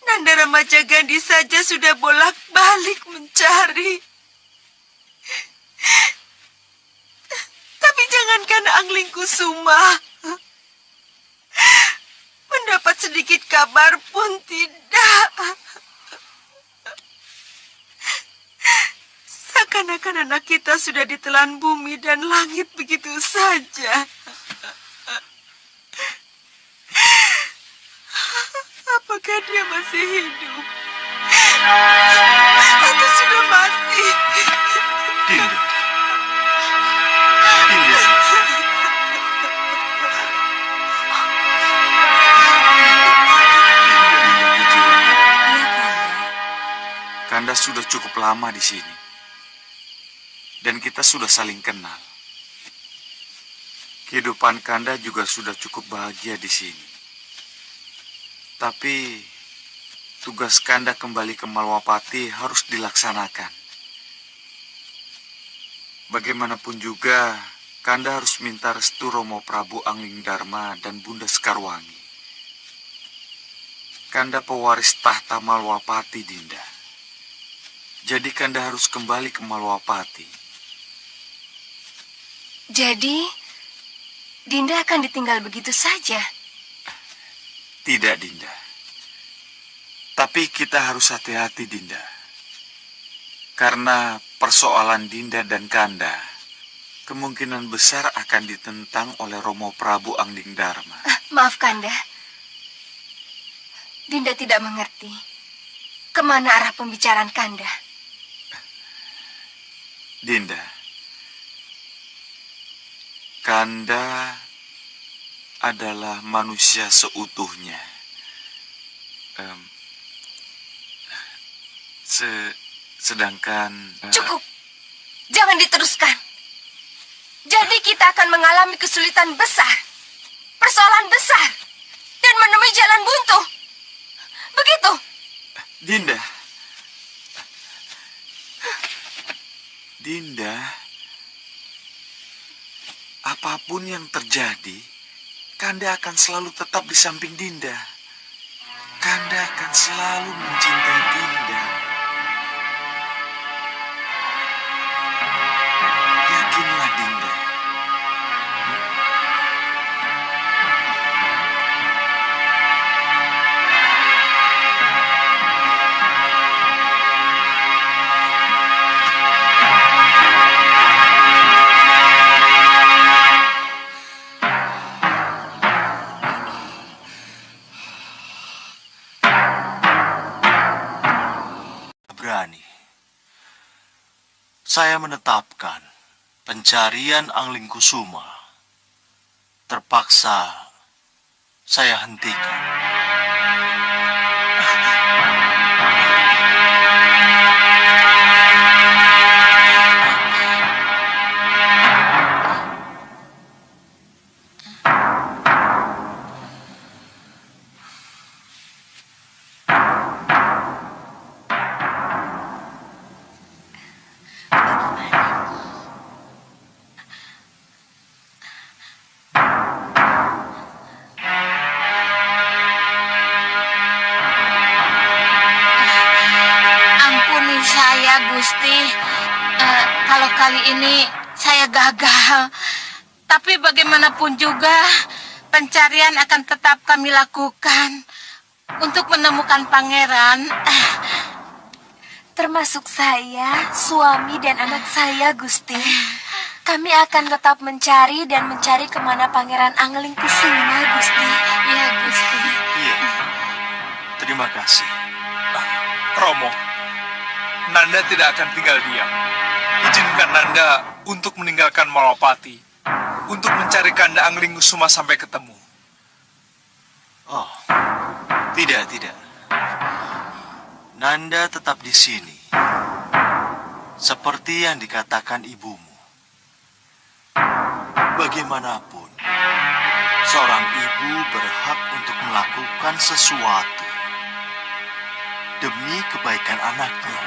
Nanda Ramajagandhi saja sudah bolak-balik mencari. Tapi jangankan Angling Kusuma. Mendapat sedikit kabar pun tidak. Seakan-akan anak kita sudah ditelan bumi dan langit begitu saja. Apakah dia masih hidup? Atau sudah mati? Dinda. Dinda. Kanda sudah cukup lama di sini. Dan kita sudah saling kenal. Kehidupan Kanda juga sudah cukup bahagia di sini. Tapi tugas Kanda kembali ke Malwapati harus dilaksanakan. Bagaimanapun juga, Kanda harus minta restu Romo Prabu Anglingdarma dan Bunda Sekarwangi. Kanda pewaris tahta Malwapati, Dinda. Jadi Kanda harus kembali ke Malwapati. Jadi, Dinda akan ditinggal begitu saja? Tidak, Dinda. Tapi kita harus hati-hati, Dinda. Karena persoalan Dinda dan Kanda kemungkinan besar akan ditentang oleh Romo Prabu Anglingdarma. Maaf, Kanda. Dinda tidak mengerti. Kemana arah pembicaraan Kanda? Dinda, Kanda adalah manusia seutuhnya. Sedangkan... Cukup. Jangan diteruskan. Jadi kita akan mengalami kesulitan besar, persoalan besar, dan menemui jalan buntu. Begitu. Dinda. Dinda, apapun yang terjadi, Kanda akan selalu tetap di samping Dinda. Kanda akan selalu mencintai Dinda. Yakinlah, Dinda. Saya menetapkan pencarian Anglingkusuma. Terpaksa saya hentikan. Gusti, kalau kali ini saya gagal, tapi bagaimanapun juga pencarian akan tetap kami lakukan untuk menemukan pangeran. Termasuk saya, suami dan anak saya, Gusti. Kami akan tetap mencari dan mencari kemana Pangeran Anglingkusuma, Gusti. Iya, Gusti. Iya. Terima kasih. Romo, Nanda tidak akan tinggal diam. Izinkan Nanda untuk meninggalkan Malwapati, untuk mencari Kanda Anglingkusuma sampai ketemu. Oh, tidak. Nanda tetap di sini. Seperti yang dikatakan ibumu. Bagaimanapun, seorang ibu berhak untuk melakukan sesuatu demi kebaikan anaknya.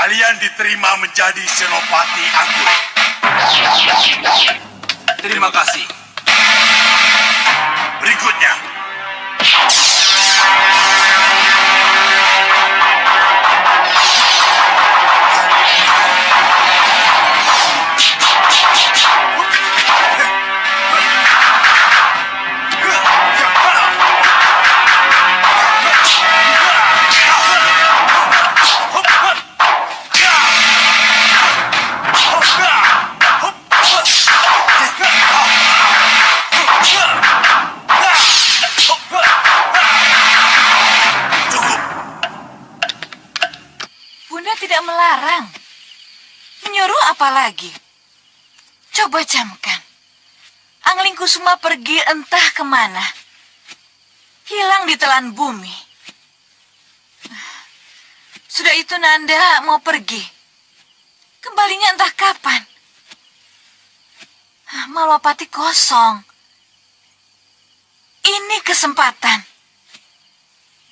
Kalian diterima menjadi Senopati Agung. Terima kasih. Berikutnya. tidak melarang. Menyuruh apa lagi? Coba camkan. Angling Kusuma pergi entah kemana. Hilang di telan bumi. Sudah itu Nanda mau pergi. Kembalinya entah kapan. Malwapati kosong. Ini kesempatan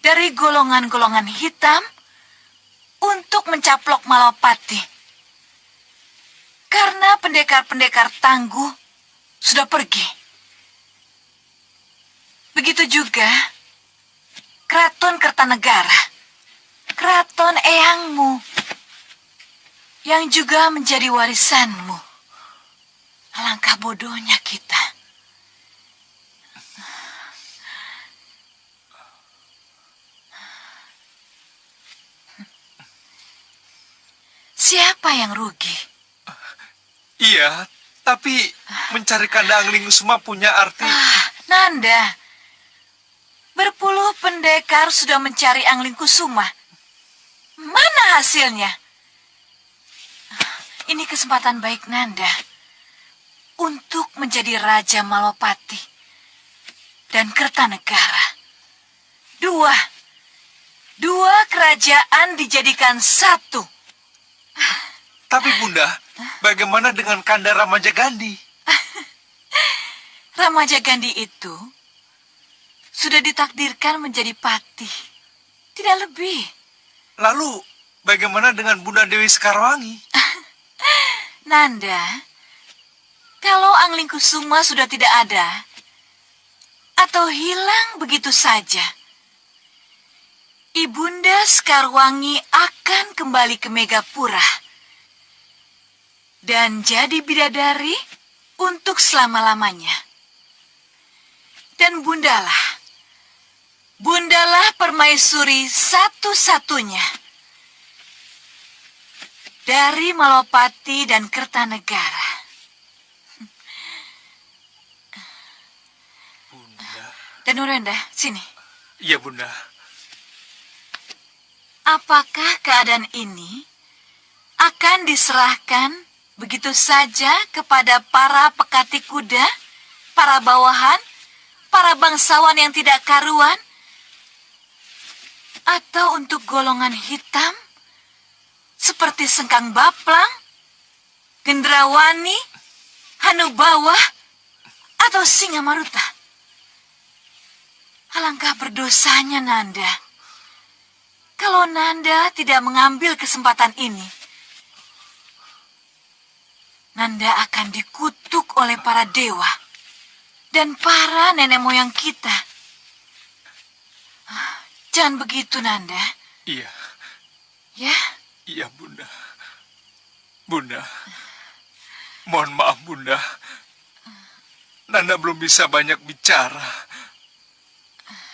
dari golongan-golongan hitam untuk mencaplok Malwapati. Karena pendekar-pendekar tangguh sudah pergi. Begitu juga Keraton Kertanegara, keraton eyangmu, yang juga menjadi warisanmu. Alangkah bodohnya kita. Siapa yang rugi? Iya, tapi mencari kanda angling Kusuma punya arti... Nanda, berpuluh pendekar sudah mencari angling Kusuma. Mana hasilnya? Ini kesempatan baik Nanda untuk menjadi Raja Malwapati dan Kertanegara. Dua kerajaan dijadikan satu. Tapi Bunda, bagaimana dengan kanda Ramaja Gandhi? Ramaja Gandhi itu sudah ditakdirkan menjadi patih, tidak lebih. Lalu, bagaimana dengan Bunda Dewi Sekarwangi? Nanda, kalau Angling Kusuma sudah tidak ada, atau hilang begitu saja, Ibunda Sekarwangi akan kembali ke Megapura dan jadi bidadari untuk selama-lamanya. Dan bundalah permaisuri satu-satunya dari Malwapati dan Kertanegara. Bunda. Dan Nurenda, sini. Iya, Bunda. Apakah keadaan ini akan diserahkan begitu saja kepada para pekati kuda, para bawahan, para bangsawan yang tidak karuan, atau untuk golongan hitam seperti Sengkang Baplang, Gendrawani, Hanubawah, atau Singamaruta? Alangkah berdosanya Nanda kalau Nanda tidak mengambil kesempatan ini. Nanda akan dikutuk oleh para dewa dan para nenek moyang kita. Jangan begitu, Nanda. Iya. Ya? Iya, Bunda. Bunda. Mohon maaf, Bunda. Nanda belum bisa banyak bicara.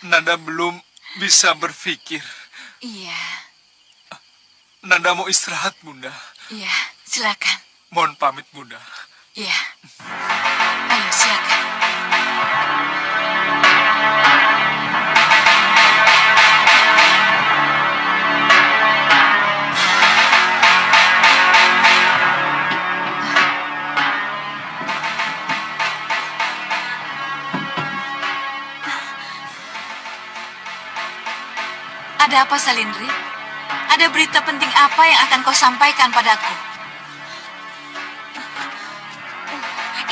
Nanda belum bisa berpikir. Iya. Nanda mau istirahat, Bunda. Iya, silakan. Mohon pamit, Bunda. Iya. Ayo, silakan. Ada apa, Salindri? Ada berita penting apa yang akan kau sampaikan padaku?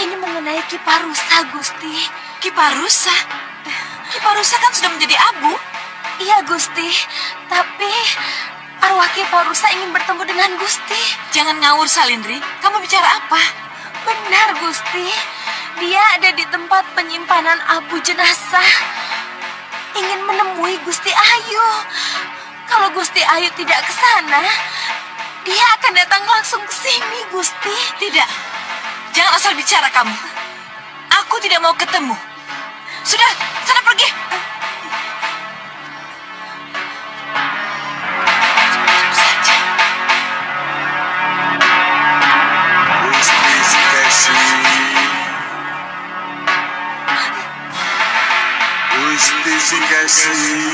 Ini mengenai Kiparusa, Gusti. Kiparusa? Kiparusa kan sudah menjadi abu. Iya, Gusti. Tapi arwah Kiparusa ingin bertemu dengan Gusti. Jangan ngawur, Salindri. Kamu bicara apa? Benar, Gusti. Dia ada di tempat penyimpanan abu jenazah. Ingin menemui Gusti Ayu. Kalau Gusti Ayu tidak ke sana, dia akan datang langsung ke sini, Gusti. Tidak. Jangan asal bicara kamu. Aku tidak mau ketemu. Sudah, sana pergi. Gusti si kasih